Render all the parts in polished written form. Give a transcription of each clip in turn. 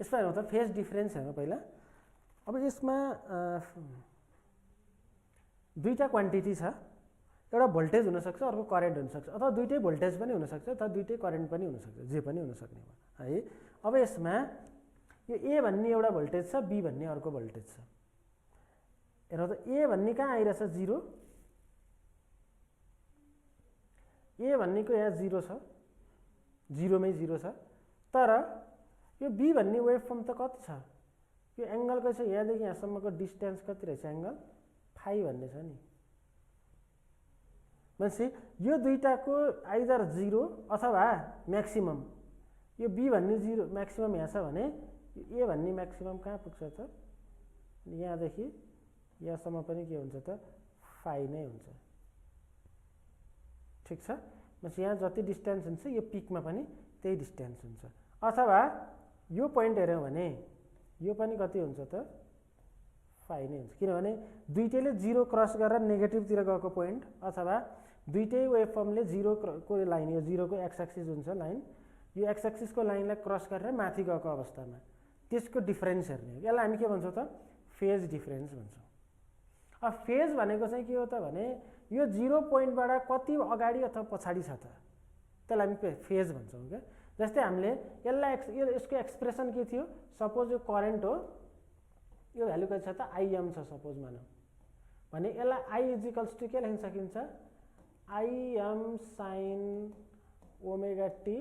यसमा हेरौँ त फेज डिफरेन्स हेरौँ पहिला। अब यसमा दुईटा क्वान्टिटी छ, एउटा भोल्टेज हुनसक्छ अर्को करेन्ट हुनसक्छ, अथवा दुइटै भोल्टेज पनि हुनसक्छ अथवा दुइटै करेन्ट पनि हुनसक्छ, जे पनि हुनसक्ने है। अब यसमा यो ए भन्ने एउटा भोल्टेज छ, बी भन्ने अर्को भोल्टेज छ। हेरौँ त ए भन्ने कहाँ आइरहेछ 0, ए भन्नेको यहाँ 0 छ, 0 मै 0 छ। तर यो बी भन्ने वेभ फर्म त कति छ, यो एङ्गलको छ यहाँदेखि यहाँसम्मको डिस्टेन्स कति रहेछ, एङ्गल फाइ भन्ने छ नि। भनेपछि यो दुईटाको आइदर 0 अथवा म्याक्सिमम, यो बी भन्ने 0 म्याक्सिमम यहाँ छ भने ए भन्ने म्याक्सिमम कहाँ पुग्छ त, यहाँदेखि यहाँसम्म पनि के हुन्छ त फाइ नै हुन्छ। ठिक छ। भनेपछि यहाँ जति डिस्टेन्स हुन्छ यो पिकमा पनि त्यही डिस्टेन्स हुन्छ। अथवा यो पोइन्ट हेऱ्यौँ भने यो पनि कति हुन्छ त फाइ नै हुन्छ, किनभने दुइटैले 0 क्रस गरेर नेगेटिभतिर गएको पोइन्ट, अथवा दुइटै वेभ फर्मले 0 को लाइन, यो 0 को एक्स एक्सिस हुन्छ लाइन, यो एक्स एक्सिसको लाइनलाई क्रस गरेर माथि गएको अवस्थामा त्यसको डिफरेन्स हेर्ने हो। यसलाई हामी के भन्छौँ त फेज डिफरेन्स भन्छौँ। अब फेज भनेको चाहिँ के हो त भने यो 0 पोइन्टबाट कति अगाडि अथवा पछाडि छ त, त्यसलाई हामी फेज भन्छौँ क्या। जस्तै हामीले यसलाई यसको एक्सप्रेसन के थियो, सपोज यो करेन्ट हो, यो भ्यालु कति छ त आइएम छ सपोज मानौँ भने, यसलाई आई इजिकल्स टु के लेख्न सकिन्छ, I'm sign omega T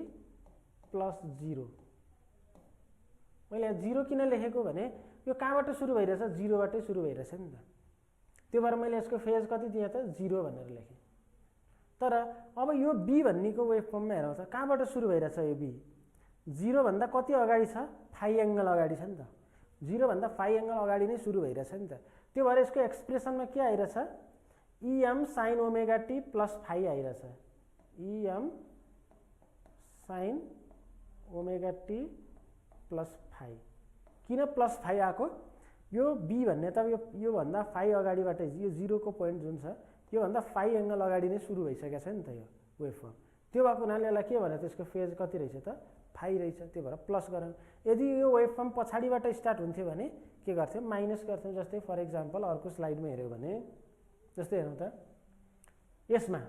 plus 0। मैले यहाँ 0 किन लेखेको भने यो कहाँबाट सुरु भइरहेछ, 0बाटै सुरु भइरहेछ नि त, त्यो भएर मैले यसको फेज कति दिएँ त 0 भनेर लेखेँ। तर अब यो बी भन्नेको वेभ फर्ममा हेरौँ त कहाँबाट सुरु भइरहेछ, यो बी 0 भन्दा कति अगाडि छ, फाइ एङ्गल अगाडि छ नि त, 0 भन्दा फाइ एङ्गल अगाडि नै सुरु भइरहेछ नि त। त्यो भएर यसको एक्सप्रेसनमा के आइरहेछ, इएम साइन ओमेगा टी प्लस फाइ आइरहेछ, इएम साइन ओमेगा टी प्लस फाइ। किन प्लस फाइ आएको, यो बी भन्ने त यो भन्दा फाइ अगाडिबाटै, यो 0 को पोइन्ट जुन छ यो भन्दा फाइ एङ्गल अगाडि नै सुरु भइसकेको छ नि त यो वेभ फर्म। त्यो भएको हुनाले यसलाई के भने त्यसको फेज कति रहेछ त फाइ रहेछ, त्यो भएर प्लस गरौँ। यदि यो वेभ फर्म पछाडिबाट स्टार्ट हुन्थ्यो भने के गर्थ्यौँ, माइनस गर्थ्यौँ। जस्तै फर इक्जाम्पल अर्को स्लाइडमा हेऱ्यौँ भने, जस्तै हेरौँ त यसमा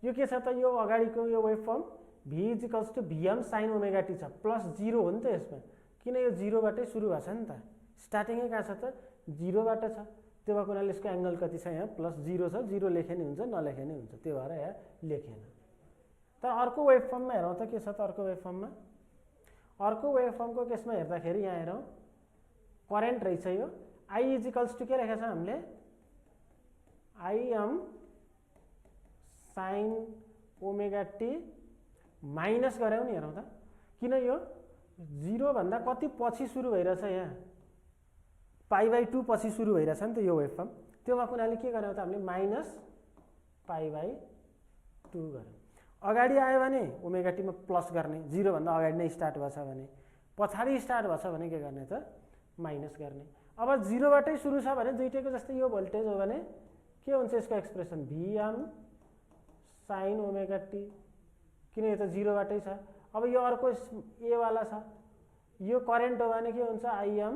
यो के छ त, यो अगाडिको यो wave form v equals to VM sine omega t छ, प्लस 0 हो नि त यसमा, किन यो 0बाटै सुरु भएको छ नि त, स्टार्टिङै कहाँ छ त 0बाट छ। त्यो भएको हुनाले यसको एङ्गल कति छ यहाँ प्लस 0 छ, 0 लेखे नि हुन्छ नलेखे नि हुन्छ, त्यो भएर यहाँ लेखेन। तर अर्को वेभ फर्ममा हेरौँ त के छ त, अर्को वेभ फर्ममा, अर्को वेभ फर्मको केसमा हेर्दाखेरि यहाँ हेरौँ करेन्ट रहेछ, यो आई इजिकल्स टु के लेखेको छ हामीले, I'm sign omega T minus गऱ्यौँ नि, हेरौँ त किन यो 0 भन्दा कति पछि सुरु भइरहेछ, यहाँ पाइ/2 पछि सुरु भइरहेछ नि त यो वेभ फर्म। त्यो भएको हुनाले के गर्यौँ त हामीले माइनस पाइ/2 गऱ्यौँ। अगाडि आयो भने ओमेगा टीमा प्लस गर्ने, 0 भन्दा अगाडि नै स्टार्ट भएछ भने, पछाडि स्टार्ट भएछ भने के गर्ने त माइनस गर्ने। अब 0बाटै सुरु छ भने दुइटैको जस्तै यो भोल्टेज हो भने के हुन्छ यसको एक्सप्रेसन, भिएम साइन ओमेगा टी, किन यो त 0बाटै छ। अब यो अर्को ए वाला छ, यो करेन्ट हो भने के हुन्छ, आइएम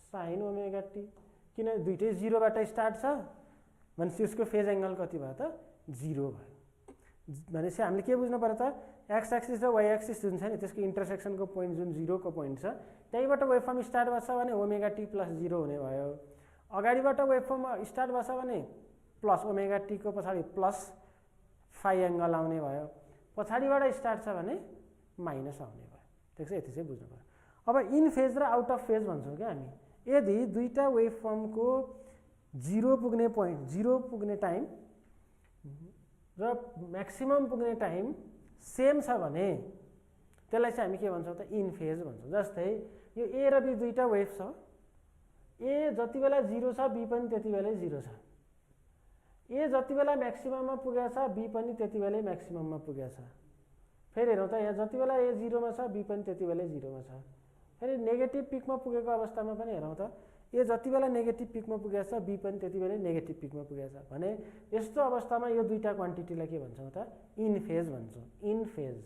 साइन ओमेगा टी, किन दुइटै 0बाटै स्टार्ट छ भनेपछि यसको फेज एङ्गल कति भयो त 0 भयो। भनेपछि हामीले के बुझ्नु पर्यो त, एक्स एक्सिस र वाइ एक्सिस जुन छ नि त्यसको इन्टरसेक्सनको पोइन्ट जुन 0 को पोइन्ट छ त्यहीबाट वेभ फर्म स्टार्ट भएछ भने ओमेगा टी प्लस 0 हुने भयो। अगाडिबाट वेभ फर्म स्टार्ट भएछ भने प्लस ओमेगा टी को पछाडि प्लस फाइ एङ्गल आउने भयो, पछाडिबाट स्टार्ट छ भने माइनस आउने भयो। ठिक छ, यति चाहिँ बुझ्नु पर्यो। अब इन फेज र आउट अफ फेज भन्छौँ क्या हामी। यदि दुईटा वेभ फर्मको 0 पुग्ने पोइन्ट, 0 पुग्ने टाइम र म्याक्सिमम पुग्ने टाइम सेम छ भने त्यसलाई चाहिँ हामी के भन्छौँ त इन फेज भन्छौँ। जस्तै यो ए र बी दुईटा वेभ छ, ए जति बेला 0 छ बी पनि त्यति बेलै 0 छ, ए जति बेला म्याक्सिमममा पुगेको छ बी पनि त्यति बेलै म्याक्सिमममा पुगेको छ। फेरि हेरौँ त यहाँ जति बेला ए 0मा छ बी पनि त्यति बेलै 0मा छ। फेरि नेगेटिभ पिकमा पुगेको अवस्थामा पनि हेरौँ त, ए जति बेला नेगेटिभ पिकमा पुगेको छ बी पनि त्यति बेलै नेगेटिभ पिकमा पुगेको छ भने यस्तो अवस्थामा यो दुईटा क्वान्टिटीलाई के भन्छौँ त इन फेज भन्छौँ, इन फेज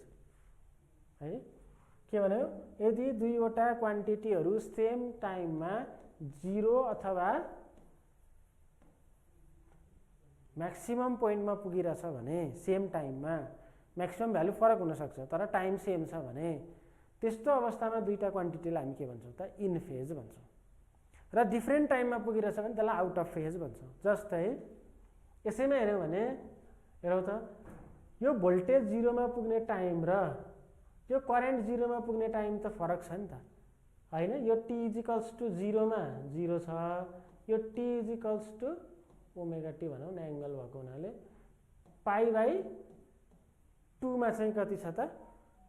है। के भन्यो यदि दुईवटा क्वान्टिटीहरू सेम टाइममा 0 अथवा म्याक्सिमम पोइन्टमा पुगिरहेछ भने सेम टाइममा म्याक्सिमम भ्यालु फरक हुनसक्छ तर टाइम सेम छ भने त्यस्तो अवस्थामा दुईटा क्वान्टिटीलाई हामी के भन्छौँ त इन फेज भन्छौँ र डिफ्रेन्ट टाइममा पुगिरहेछ भने त्यसलाई आउट अफ फेज भन्छौँ। जस्तै यसैमा हेऱ्यौँ भने हेरौँ त यो भोल्टेज 0 मा पुग्ने टाइम र यो करेन्ट 0 मा पुग्ने टाइम त फरक छ नि त हैन। यो t = 0 मा 0 छ, यो t = ओमेगा टी भनौँ न एङ्गल भएको हुनाले π/2 मा चाहिँ कति छ त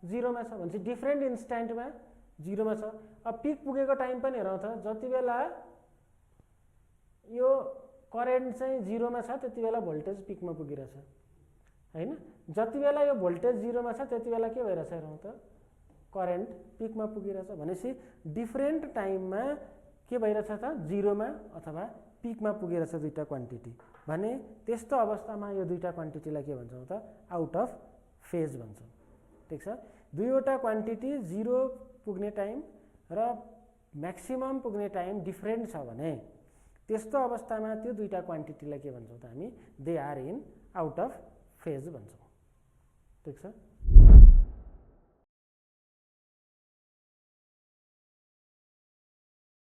0 मा छ भनेपछि डिफ्रेन्ट इन्स्ट्यान्टमा 0 मा छ। अब पिक पुगेको टाइम पनि हेरौँ त जति बेला यो करेन्ट चाहिँ 0 मा छ त्यति बेला भोल्टेज पिकमा पुगिरहेछ हैन। जति बेला यो भोल्टेज 0 मा छ त्यति बेला के भइरहेछ हेरौँ त करेन्ट पिकमा पुगिरहेछ भनेपछि डिफ्रेन्ट टाइममा के भइरहेछ त 0 मा अथवा पिकमा पुगिरहेछ दुईटा क्वान्टिटी भने त्यस्तो अवस्थामा यो दुईटा क्वान्टिटीलाई के भन्छौँ त आउट अफ फेज भन्छौँ। ठिक छ। दुईवटा क्वान्टिटी 0 पुग्ने टाइम र म्याक्सिमम पुग्ने टाइम डिफ्रेन्ट छ भने त्यस्तो अवस्थामा त्यो दुईटा क्वान्टिटीलाई के भन्छौँ त हामी they are in out of phase भन्छौँ। ठिक छ।